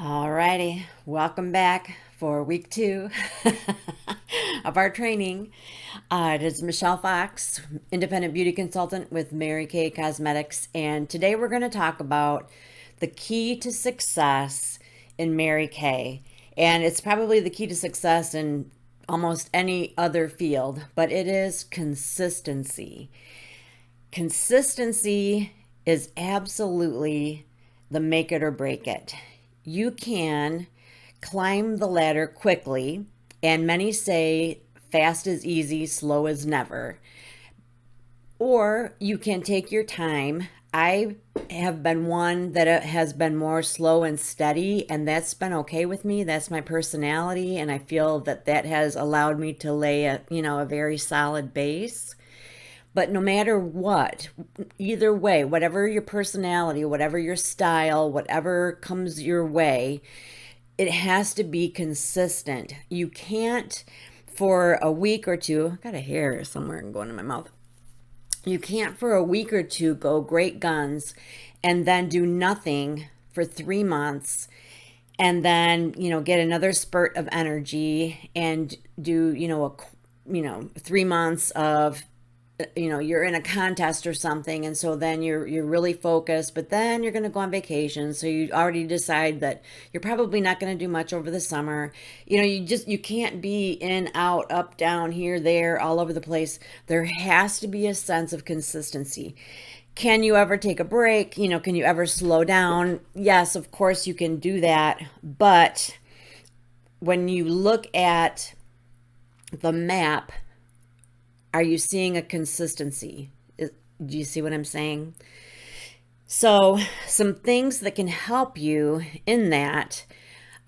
Alrighty, welcome back for week two of our training. It is Michelle Fox, independent beauty consultant with Mary Kay Cosmetics, and today we're going to talk about the key to success in Mary Kay. And it's probably the key to success in almost any other field, but it is consistency. Consistency is absolutely the make it or break it. You can climb the ladder quickly, and many say fast is easy, slow is never. Or you can take your time. I have been one that has been more slow and steady, and that's been okay with me. That's my personality, and I feel that that has allowed me to lay a very solid base. But no matter what, either way, whatever your personality, whatever your style, whatever comes your way, it has to be consistent. You can't, for a week or two, I got a hair somewhere going in my mouth. You can't, for a week or two, go great guns and then do nothing for 3 months and then, get another spurt of energy and do, 3 months of you're in a contest or something, and so then you're really focused, but then you're going to go on vacation, so you already decide that you're probably not going to do much over the summer. You can't be in, out, up, down, here, there, all over the place. There has to be a sense of consistency. Can you ever take a break? Can you ever slow down? Yes, of course you can do that, but when you look at the map, are you seeing a consistency? Do you see what I'm saying? So, some things that can help you in that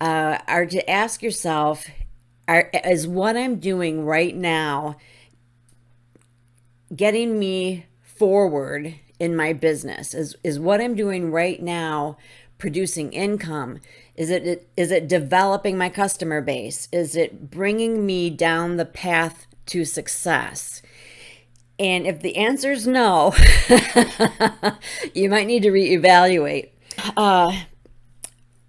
are to ask yourself, is what I'm doing right now getting me forward in my business? Is what I'm doing right now producing income? Is it developing my customer base? Is it bringing me down the path to success? And if the answer is no, you might need to reevaluate.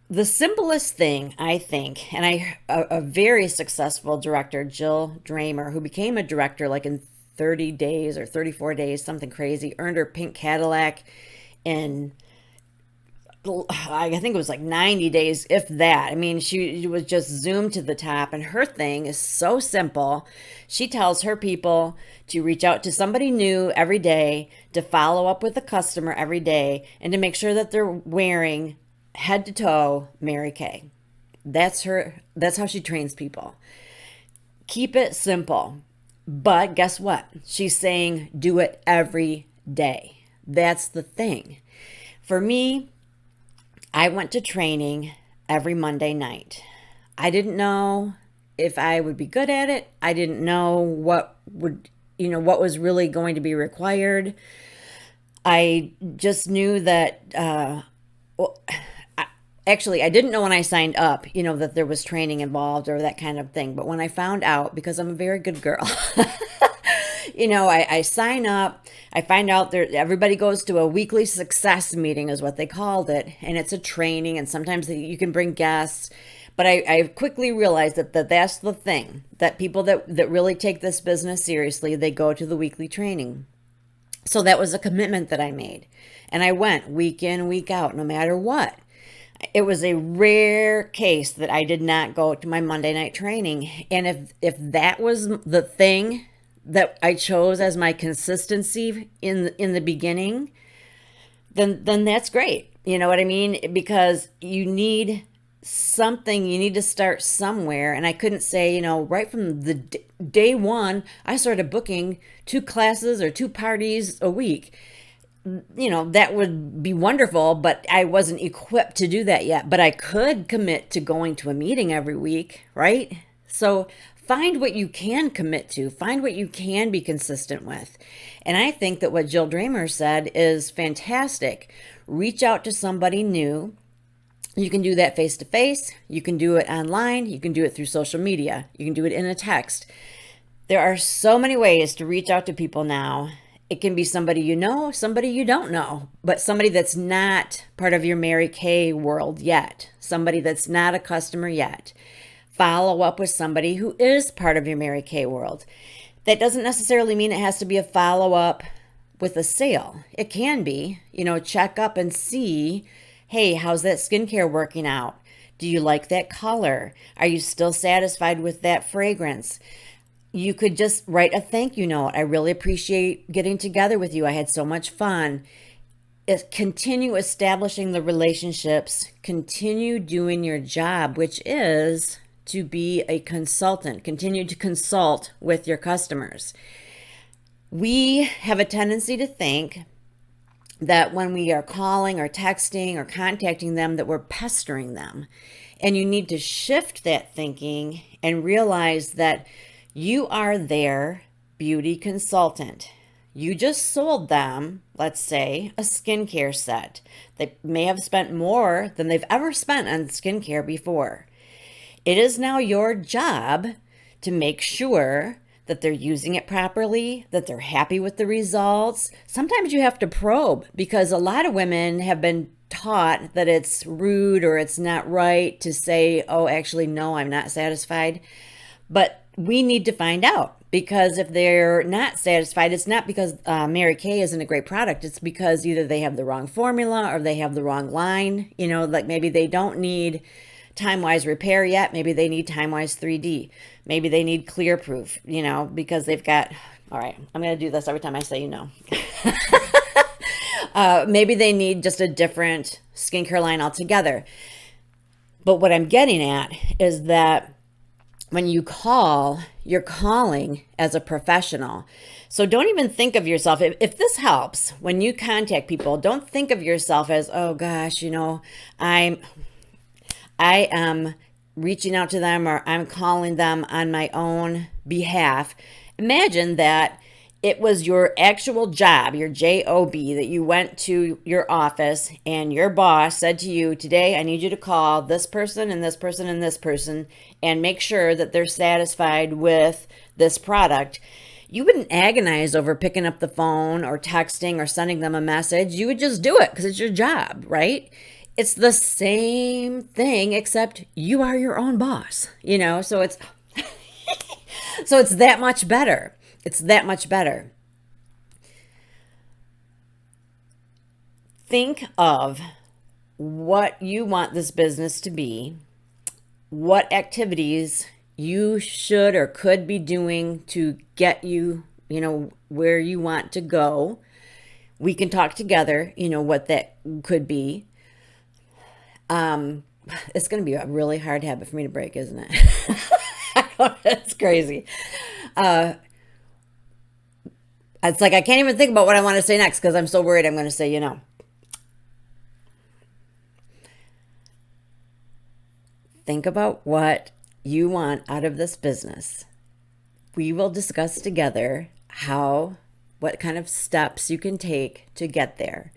The simplest thing, I think, and a very successful director, Jill Dramer, who became a director like in 30 days or 34 days, something crazy, earned her pink Cadillac in, I think it was like 90 days, if that. I mean, she was just zoomed to the top, and her thing is so simple. She tells her people to reach out to somebody new every day, to follow up with a customer every day, and to make sure that they're wearing head to toe Mary Kay. That's how she trains people. Keep it simple. But guess what? She's saying do it every day. That's the thing. For me, I went to training every Monday night. I didn't know if I would be good at it. I didn't know what was really going to be required. I just knew that, actually, I didn't know when I signed up, that there was training involved or that kind of thing. But when I found out, because I'm a very good girl, I sign up. I find out everybody goes to a weekly success meeting, is what they called it, and it's a training. And sometimes you can bring guests, but I quickly realized that's the thing, that people that really take this business seriously, they go to the weekly training. So that was a commitment that I made, and I went week in, week out, no matter what. It was a rare case that I did not go to my Monday night training, and if that was the thing that I chose as my consistency in the beginning, then that's great. You know what I mean? Because you need something, you need to start somewhere. And I couldn't say, right from the day one, I started booking 2 classes or 2 parties a week. That would be wonderful, but I wasn't equipped to do that yet. But I could commit to going to a meeting every week, right? So find what you can commit to, find what you can be consistent with. And I think that what Jill Dramer said is fantastic. Reach out to somebody new. You can do that face to face. You can do it online. You can do it through social media. You can do it in a text. There are so many ways to reach out to people now. It can be somebody you know, somebody you don't know, but somebody that's not part of your Mary Kay world yet, somebody that's not a customer yet. Follow up with somebody who is part of your Mary Kay world. That doesn't necessarily mean it has to be a follow up with a sale. It can be, check up and see, hey, how's that skincare working out? Do you like that color? Are you still satisfied with that fragrance? You could just write a thank you note. I really appreciate getting together with you. I had so much fun. Continue establishing the relationships. Continue doing your job, which is to be a consultant. Continue to consult with your customers. We have a tendency to think that when we are calling or texting or contacting them, that we're pestering them. And you need to shift that thinking and realize that you are their beauty consultant. You just sold them, let's say, a skincare set. They may have spent more than they've ever spent on skincare before. It is now your job to make sure that they're using it properly, that they're happy with the results. Sometimes you have to probe because a lot of women have been taught that it's rude or it's not right to say, oh, actually, no, I'm not satisfied. But we need to find out, because if they're not satisfied, it's not because Mary Kay isn't a great product. It's because either they have the wrong formula or they have the wrong line. Like maybe they don't need Time-Wise Repair yet. Maybe they need Time-Wise 3D. Maybe they need Clear Proof, because they've got, all right, I'm going to do this every time I say maybe they need just a different skincare line altogether. But what I'm getting at is that when you call, you're calling as a professional. So don't even think of yourself, if this helps, when you contact people, don't think of yourself as, oh gosh, I am reaching out to them or I'm calling them on my own behalf. Imagine that it was your actual job, your job, that you went to your office and your boss said to you, today I need you to call this person and this person and this person and make sure that they're satisfied with this product. You wouldn't agonize over picking up the phone or texting or sending them a message. You would just do it because it's your job, right? It's the same thing, except you are your own boss, so it's so it's that much better. It's that much better. Think of what you want this business to be, what activities you should or could be doing to get you, where you want to go. We can talk together, what that could be. It's going to be a really hard habit for me to break, isn't it? It's crazy. It's like I can't even think about what I want to say next because I'm so worried I'm going to say, Think about what you want out of this business. We will discuss together what kind of steps you can take to get there.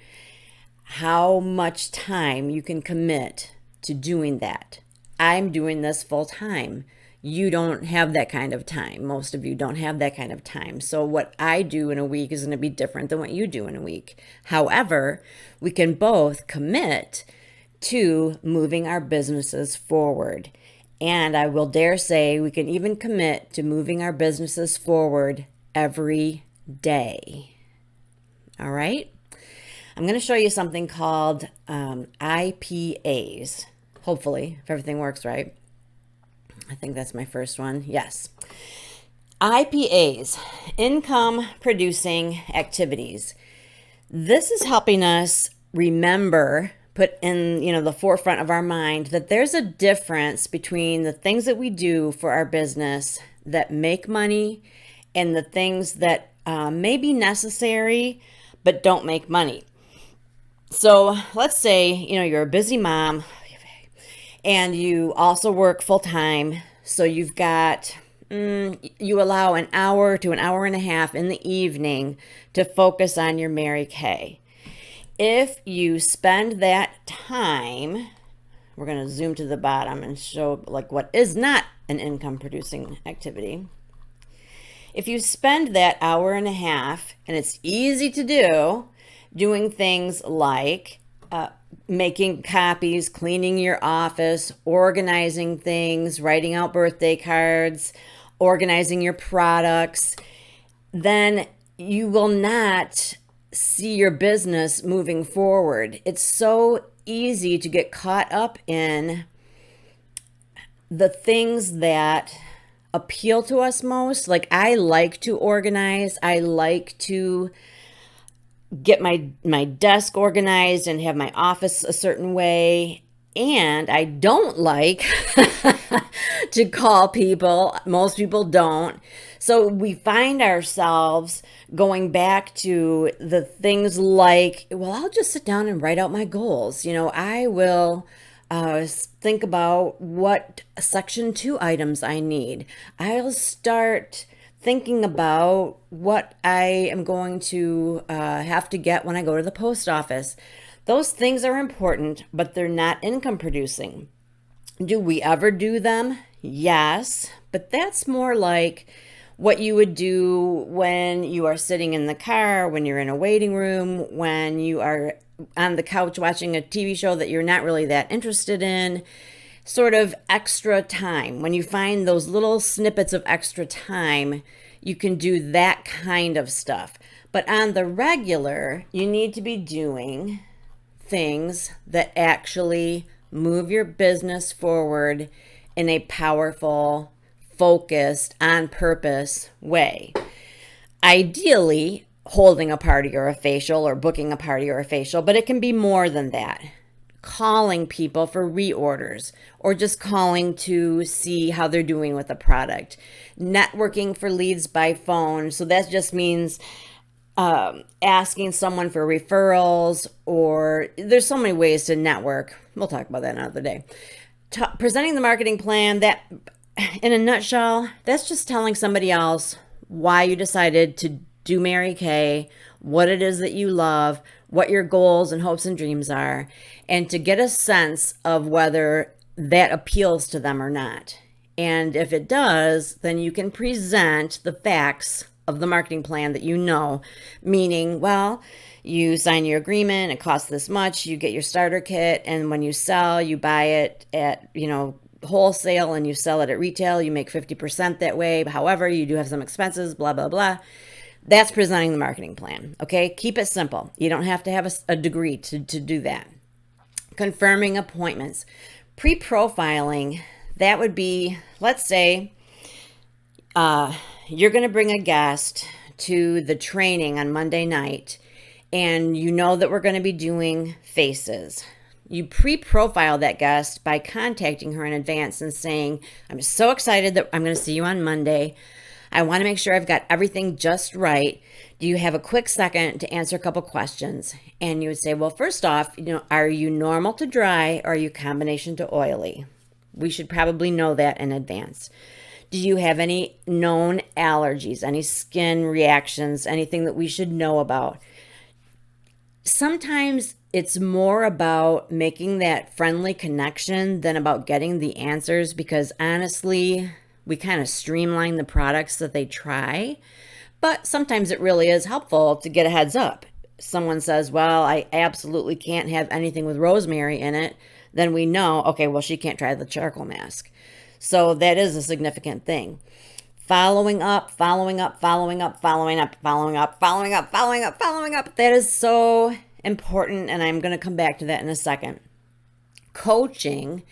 How much time you can commit to doing that. I'm doing this full time. You don't have that kind of time. Most of you don't have that kind of time. So what I do in a week is going to be different than what you do in a week. However, we can both commit to moving our businesses forward. And I will dare say we can even commit to moving our businesses forward every day. All right? I'm going to show you something called IPAs. Hopefully, if everything works right. I think that's my first one. Yes. IPAs, income producing activities. This is helping us remember, put in, the forefront of our mind that there's a difference between the things that we do for our business that make money and the things that may be necessary but don't make money. So let's say, you're a busy mom and you also work full time. So you've got, you allow an hour to an hour and a half in the evening to focus on your Mary Kay. If you spend that time, we're going to zoom to the bottom and show what is not an income producing activity. If you spend that hour and a half, and it's easy to do, doing things like making copies, cleaning your office, organizing things, writing out birthday cards, organizing your products, then you will not see your business moving forward. It's so easy to get caught up in the things that appeal to us most. Like, I like to organize. I like to get my desk organized and have my office a certain way. And I don't like to call people. Most people don't. So we find ourselves going back to the things like, well, I'll just sit down and write out my goals. I will think about what section 2 items I need. I'll start thinking about what I am going to have to get when I go to the post office. Those things are important, but they're not income producing. Do we ever do them? Yes, but that's more like what you would do when you are sitting in the car, when you're in a waiting room, when you are on the couch watching a TV show that you're not really that interested in. Sort of extra time. When you find those little snippets of extra time, you can do that kind of stuff. But on the regular, you need to be doing things that actually move your business forward in a powerful, focused, on purpose way. Ideally, holding a party or a facial or booking a party or a facial, but it can be more than that. Calling people for reorders or just calling to see how they're doing with the product. Networking for leads by phone. So that just means asking someone for referrals, or there's so many ways to network. We'll talk about that another day. Presenting the marketing plan, that in a nutshell, that's just telling somebody else why you decided to do Mary Kay, what it is that you love, what your goals and hopes and dreams are, and to get a sense of whether that appeals to them or not. And if it does, then you can present the facts of the marketing plan that you know, meaning, well, you sign your agreement, it costs this much, you get your starter kit, and when you sell, you buy it at, wholesale and you sell it at retail, you make 50% that way. However, you do have some expenses, blah, blah, blah. That's presenting the marketing plan, okay? Keep it simple. You don't have to have a degree to do that. Confirming appointments. Pre-profiling, that would be, let's say, you're going to bring a guest to the training on Monday night, and you know that we're going to be doing faces. You pre-profile that guest by contacting her in advance and saying, I'm so excited that I'm going to see you on Monday. I want to make sure I've got everything just right. Do you have a quick second to answer a couple questions? And you would say, well, first off, are you normal to dry or are you combination to oily? We should probably know that in advance. Do you have any known allergies, any skin reactions, anything that we should know about? Sometimes it's more about making that friendly connection than about getting the answers, because honestly, we kind of streamline the products that they try. But sometimes it really is helpful to get a heads up. Someone says, well, I absolutely can't have anything with rosemary in it. Then we know, okay, well, she can't try the charcoal mask. So that is a significant thing. Following up, following up, following up, following up, following up, following up, following up, following up. That is so important, and I'm going to come back to that in a second. Coaching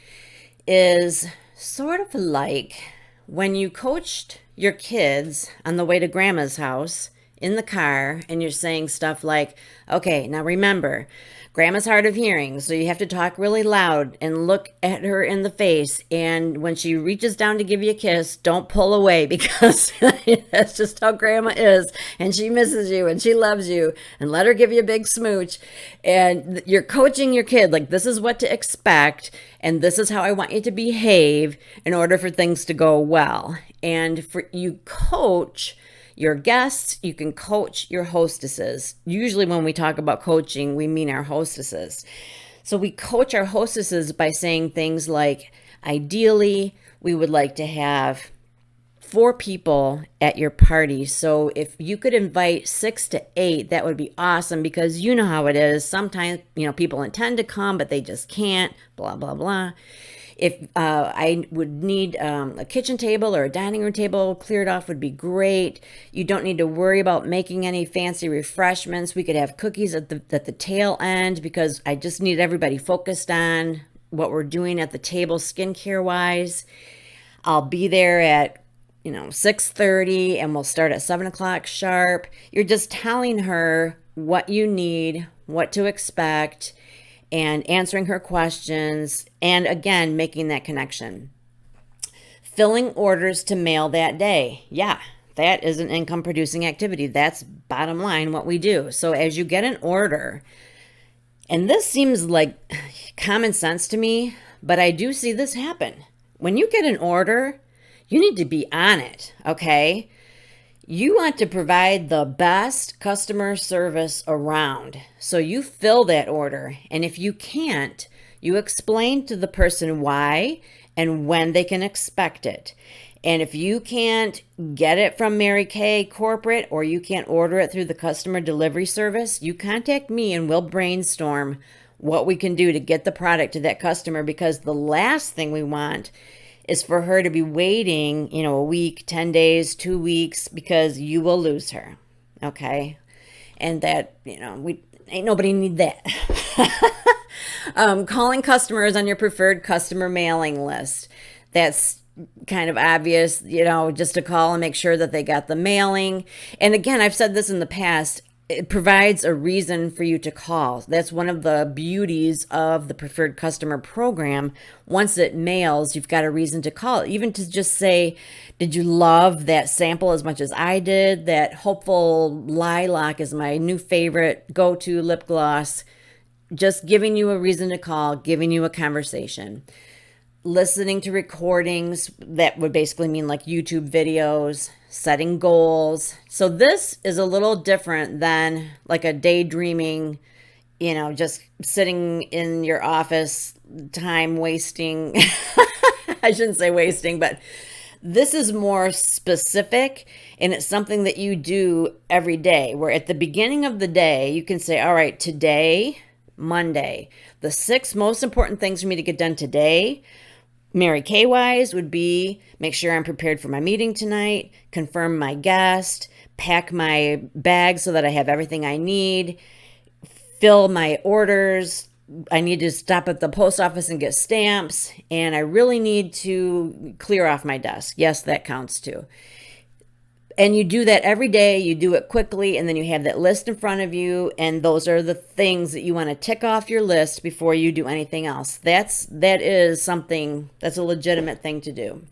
is sort of like when you coached your kids on the way to grandma's house in the car, and you're saying stuff like, okay, now remember, grandma's hard of hearing, so you have to talk really loud and look at her in the face. And when she reaches down to give you a kiss, don't pull away, because that's just how grandma is. And she misses you and she loves you, and let her give you a big smooch. And you're coaching your kid, like, this is what to expect. And this is how I want you to behave in order for things to go well. And for you coach your guests, you can coach your hostesses. Usually when we talk about coaching, we mean our hostesses. So we coach our hostesses by saying things like, ideally, we would like to have 4 people at your party. So if you could invite 6 to 8, that would be awesome, because you know how it is. Sometimes, people intend to come, but they just can't, blah, blah, blah. If I would need a kitchen table or a dining room table cleared off, would be great. You don't need to worry about making any fancy refreshments. We could have cookies at the tail end, because I just need everybody focused on what we're doing at the table skincare wise. I'll be there at 6:30, and we'll start at 7 o'clock sharp. You're just telling her what you need, what to expect, and answering her questions, and again, making that connection. Filling orders to mail that day. Yeah, that is an income producing activity. That's bottom line what we do. So as you get an order, and this seems like common sense to me, but I do see this happen. When you get an order, you need to be on it, okay? You want to provide the best customer service around. So you fill that order. And if you can't, you explain to the person why and when they can expect it. And if you can't get it from Mary Kay corporate, or you can't order it through the customer delivery service, you contact me and we'll brainstorm what we can do to get the product to that customer, because the last thing we want is for her to be waiting, a week, 10 days, 2 weeks, because you will lose her. Okay. And that, we ain't nobody need that. Calling customers on your preferred customer mailing list. That's kind of obvious, just to call and make sure that they got the mailing. And again, I've said this in the past, it provides a reason for you to call. That's one of the beauties of the preferred customer program. Once it mails, you've got a reason to call, even to just say, did you love that sample as much as I did? That Hopeful Lilac is my new favorite go-to lip gloss. Just giving you a reason to call, giving you a conversation. Listening to recordings, that would basically mean like YouTube videos, setting goals. So this is a little different than like a daydreaming, just sitting in your office, time wasting. I shouldn't say wasting, but this is more specific, and it's something that you do every day, where at the beginning of the day, you can say, all right, today, Monday, the 6 most important things for me to get done today, Mary Kay wise, would be make sure I'm prepared for my meeting tonight, confirm my guest, pack my bag so that I have everything I need, fill my orders. I need to stop at the post office and get stamps, and I really need to clear off my desk. Yes, that counts too. And you do that every day, you do it quickly, and then you have that list in front of you, and those are the things that you want to tick off your list before you do anything else. That is something that's a legitimate thing to do.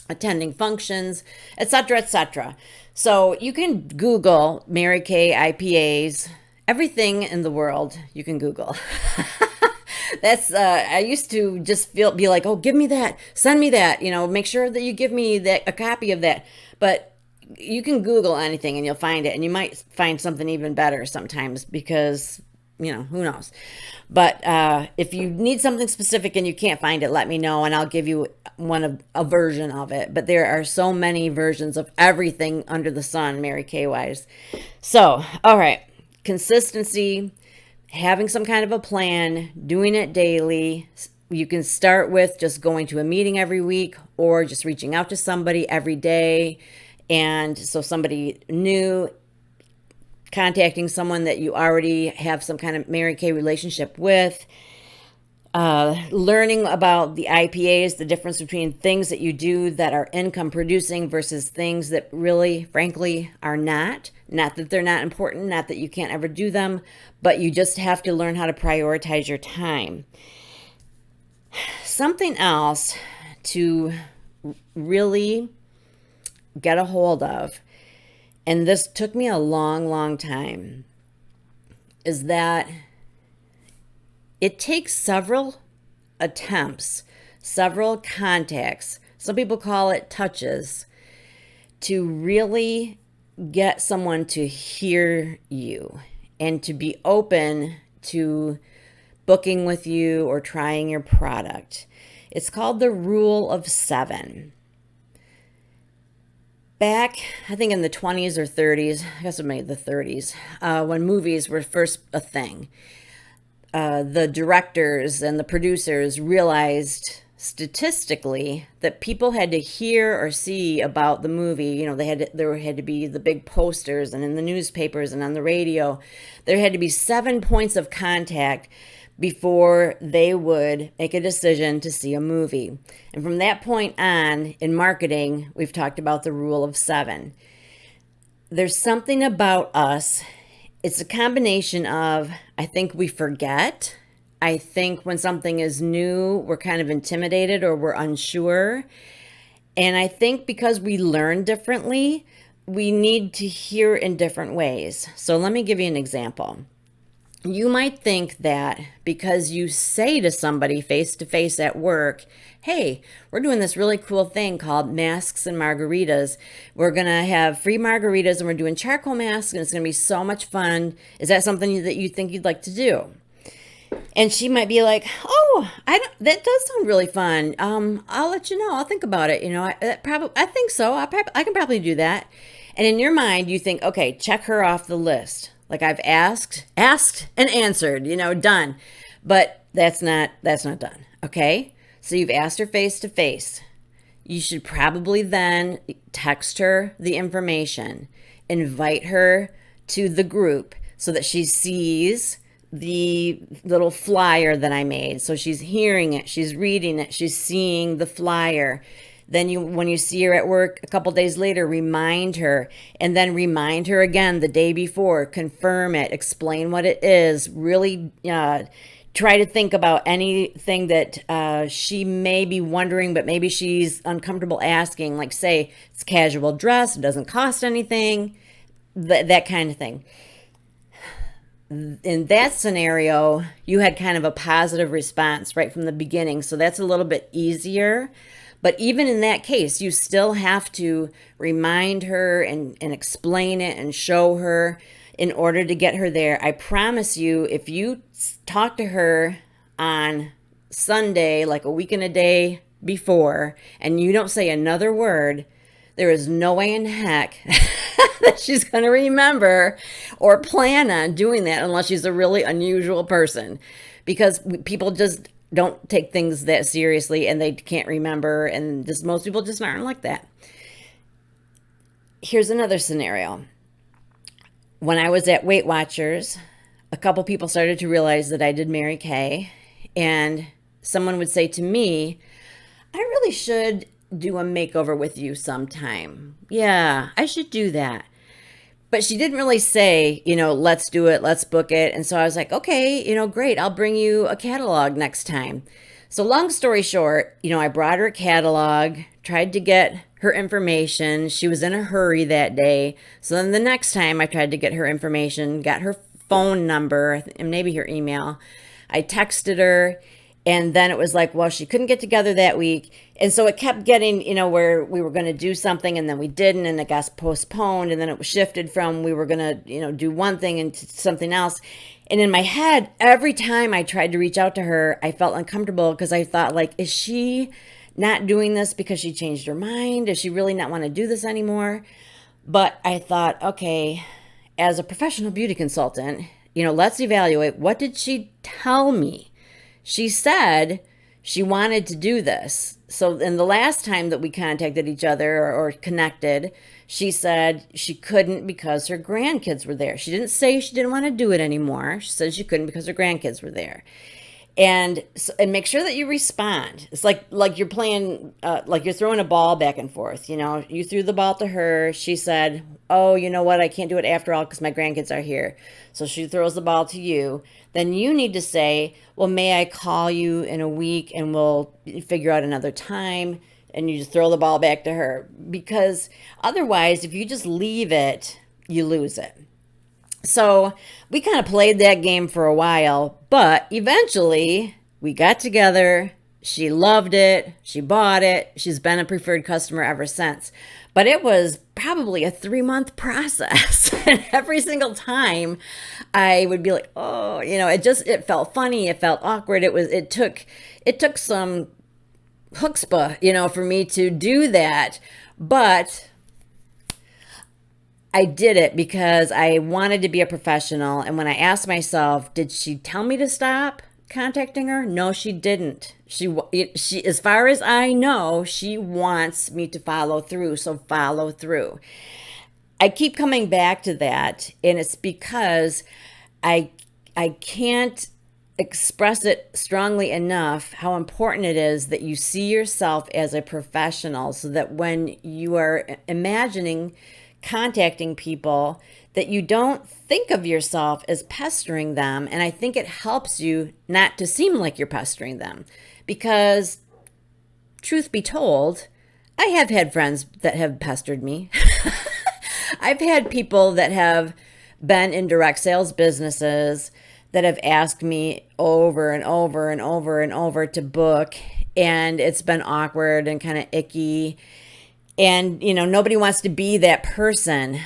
Attending functions, etc., etc. So you can Google Mary Kay IPAs, everything in the world you can Google. That's I used to just be like, oh, give me that, send me that, make sure that you give me a copy of that. But you can Google anything and you'll find it, and you might find something even better sometimes, because who knows. But if you need something specific and you can't find it, let me know and I'll give you a version of it. But there are so many versions of everything under the sun, Mary Kay wise. So, all right, consistency, having some kind of a plan, doing it daily. You can start with just going to a meeting every week, or just reaching out to somebody every day. And so somebody new, contacting someone that you already have some kind of Mary Kay relationship with, learning about the IPAs, the difference between things that you do that are income producing versus things that really, frankly, are not. Not that they're not important, not that you can't ever do them, but you just have to learn how to prioritize your time. Something else to really get a hold of, and this took me a long, long time, is that it takes several attempts, several contacts, some people call it touches, to really get someone to hear you and to be open to booking with you or trying your product. It's called the Rule of 7. Back, I think in the 20s or 30s, I guess it may be the 30s, when movies were first a thing, the directors and the producers realized statistically that people had to hear or see about the movie. There had to be the big posters and in the newspapers and on the radio. There had to be 7 points of contact before they would make a decision to see a movie. And from that point on, in marketing, we've talked about the rule of seven. There's something about us. It's a combination of, I think we forget. I think when something is new, we're kind of intimidated or we're unsure. And I think because we learn differently, we need to hear in different ways. So let me give you an example. You might think that because you say to somebody face to face at work, hey, we're doing this really cool thing called masks and margaritas. We're going to have free margaritas and we're doing charcoal masks and it's going to be so much fun. Is that something that you think you'd like to do? And she might be like, oh, that does sound really fun. I'll let you know. I'll think about it. I think so. I can probably do that. And in your mind, you think, okay, check her off the list. Like I've asked and answered, done. But that's not done. Okay. So you've asked her face to face. You should probably then text her the information, invite her to the group so that she sees the little flyer that I made. So she's hearing it, she's reading it, she's seeing the flyer. Then when you see her at work a couple days later, remind her, and then remind her again the day before, confirm it, explain what it is, really try to think about anything that she may be wondering, but maybe she's uncomfortable asking, like say it's casual dress, it doesn't cost anything, that kind of thing. In that scenario, you had kind of a positive response right from the beginning, so that's a little bit easier. But even in that case, you still have to remind her and explain it and show her in order to get her there. I promise you, if you talk to her on Sunday, like a week and a day before, and you don't say another word, there is no way in heck that she's going to remember or plan on doing that unless she's a really unusual person. Because people just don't take things that seriously and they can't remember, and just most people just aren't like that. Here's another scenario. When I was at Weight Watchers, a couple people started to realize that I did Mary Kay, and someone would say to me, I really should do a makeover with you sometime. Yeah, I should do that. But she didn't really say, let's do it, let's book it. And so I was like, okay, great, I'll bring you a catalog next time. So long story short, I brought her a catalog, tried to get her information. She was in a hurry that day. So then the next time I tried to get her information, got her phone number and maybe her email. I texted her. And then it was like, well, she couldn't get together that week. And so it kept getting, where we were going to do something and then we didn't, and it got postponed. And then it was shifted from we were going to, do one thing into something else. And in my head, every time I tried to reach out to her, I felt uncomfortable because I thought, like, is she not doing this because she changed her mind? Does she really not want to do this anymore? But I thought, okay, as a professional beauty consultant, let's evaluate, what did she tell me? She said she wanted to do this. So in the last time that we contacted each other or connected, she said she couldn't because her grandkids were there. She didn't say she didn't want to do it anymore. She said she couldn't because her grandkids were there. And make sure that you respond. It's like you're playing, like you're throwing a ball back and forth. You threw the ball to her. She said, oh, you know what? I can't do it after all because my grandkids are here. So she throws the ball to you. Then you need to say, well, may I call you in a week and we'll figure out another time? And you just throw the ball back to her. Because otherwise, if you just leave it, you lose it. So we kind of played that game for a while, but eventually we got together. She loved it. She bought it. She's been a preferred customer ever since. But it was probably a 3-month process. And every single time I would be like, oh, it felt funny. It felt awkward. It took some chutzpah, for me to do that. But I did it because I wanted to be a professional. And when I asked myself, did she tell me to stop contacting her? No, she didn't. She, as far as I know, she wants me to follow through. So follow through. I keep coming back to that, and it's because I I can't express it strongly enough how important it is that you see yourself as a professional so that when you are imagining contacting people that you don't think of yourself as pestering them. And I think it helps you not to seem like you're pestering them because, truth be told, I have had friends that have pestered me. I've had people that have been in direct sales businesses that have asked me over and over and over and over to book, and it's been awkward and kind of icky. And, nobody wants to be that person,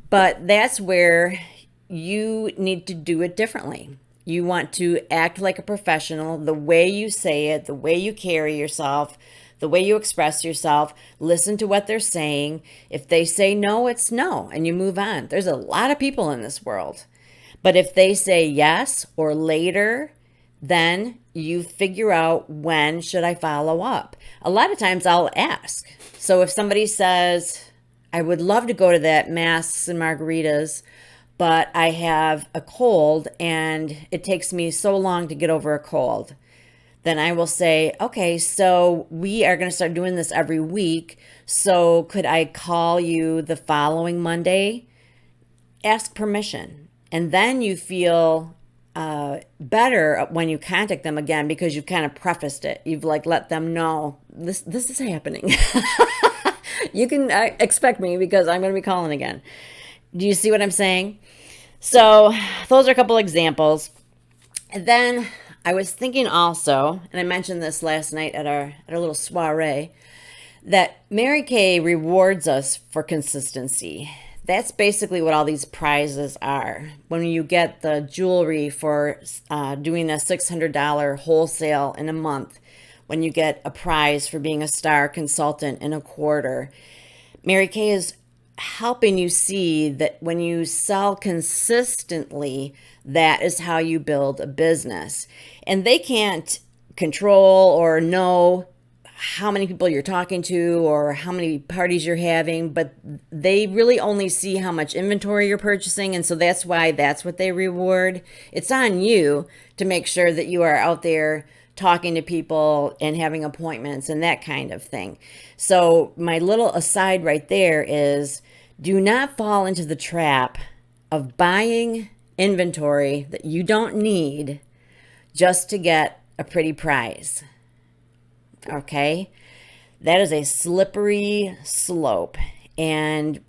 but that's where you need to do it differently. You want to act like a professional, the way you say it, the way you carry yourself, the way you express yourself. Listen to what they're saying. If they say no, it's no, and you move on. There's a lot of people in this world. But if they say yes or later, then you figure out, when should I follow up? A lot of times I'll ask. So if somebody says, I would love to go to that masks and margaritas, but I have a cold and it takes me so long to get over a cold, then I will say, okay, so we are going to start doing this every week. So could I call you the following Monday? Ask permission. And then you feel better when you contact them again because you've kind of prefaced it. You've let them know this is happening. You can expect me because I'm going to be calling again. Do you see what I'm saying? So those are a couple examples. And then I was thinking also, and I mentioned this last night at our little soiree, that Mary Kay rewards us for consistency. That's basically what all these prizes are. When you get the jewelry for doing a $600 wholesale in a month, when you get a prize for being a star consultant in a quarter, Mary Kay is helping you see that when you sell consistently, that is how you build a business. And they can't control or know how many people you're talking to or how many parties you're having, but they really only see how much inventory you're purchasing. And so that's why that's what they reward. It's on you to make sure that you are out there talking to people and having appointments and that kind of thing. So my little aside right there is, do not fall into the trap of buying inventory that you don't need just to get a pretty prize. Okay? That is a slippery slope, and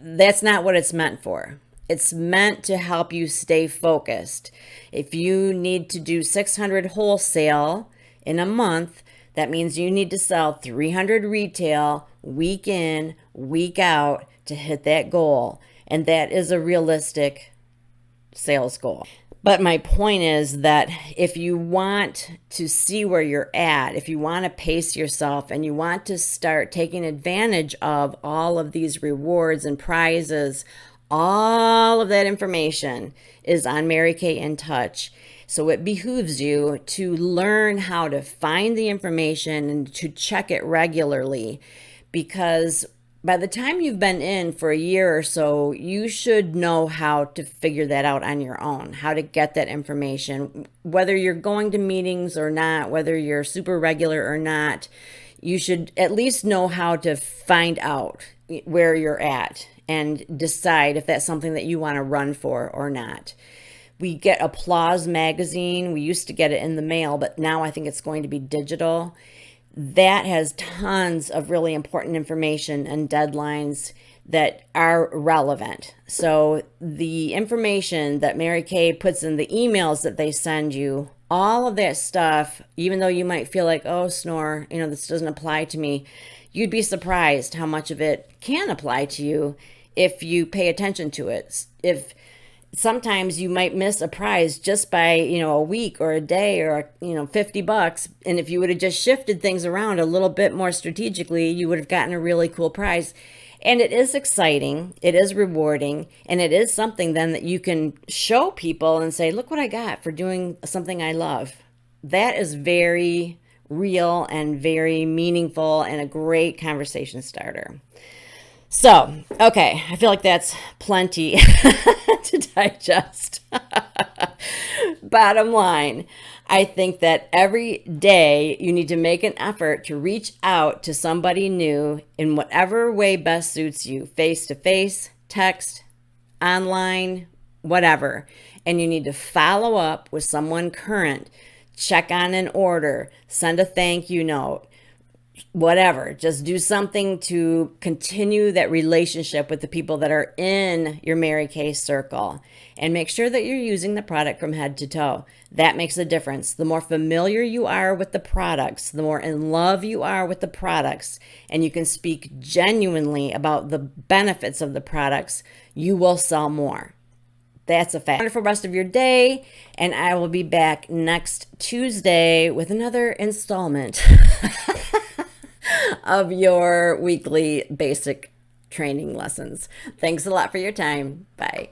that's not what it's meant for. It's meant to help you stay focused. If you need to do 600 wholesale in a month, that means you need to sell 300 retail week in, week out to hit that goal. And that is a realistic sales goal. But my point is that if you want to see where you're at, if you want to pace yourself and you want to start taking advantage of all of these rewards and prizes, all of that information is on Mary Kay In Touch. So it behooves you to learn how to find the information and to check it regularly, because by the time you've been in for a year or so, you should know how to figure that out on your own, how to get that information, whether you're going to meetings or not, whether you're super regular or not. You should at least know how to find out where you're at and decide if that's something that you want to run for or not. We get Applause magazine. We used to get it in the mail, but now I think it's going to be digital. That has tons of really important information and deadlines that are relevant. So the information that Mary Kay puts in the emails that they send you, all of that stuff, even though you might feel like, oh, snore, this doesn't apply to me, you'd be surprised how much of it can apply to you if you pay attention to it. If sometimes you might miss a prize just by, a week or a day or, $50. And if you would have just shifted things around a little bit more strategically, you would have gotten a really cool prize. And it is exciting, it is rewarding, and it is something then that you can show people and say, look what I got for doing something I love. That is very real and very meaningful and a great conversation starter. So, okay, I feel like that's plenty to digest. Bottom line, I think that every day you need to make an effort to reach out to somebody new in whatever way best suits you, face to face, text, online, whatever. And you need to follow up with someone current, check on an order, send a thank you note, whatever. Just do something to continue that relationship with the people that are in your Mary Kay circle, and make sure that you're using the product from head to toe. That makes a difference. The more familiar you are with the products, the more in love you are with the products, and you can speak genuinely about the benefits of the products, you will sell more. That's a fact. Wonderful rest of your day, and I will be back next Tuesday with another installment of your weekly basic training lessons. Thanks a lot for your time. Bye.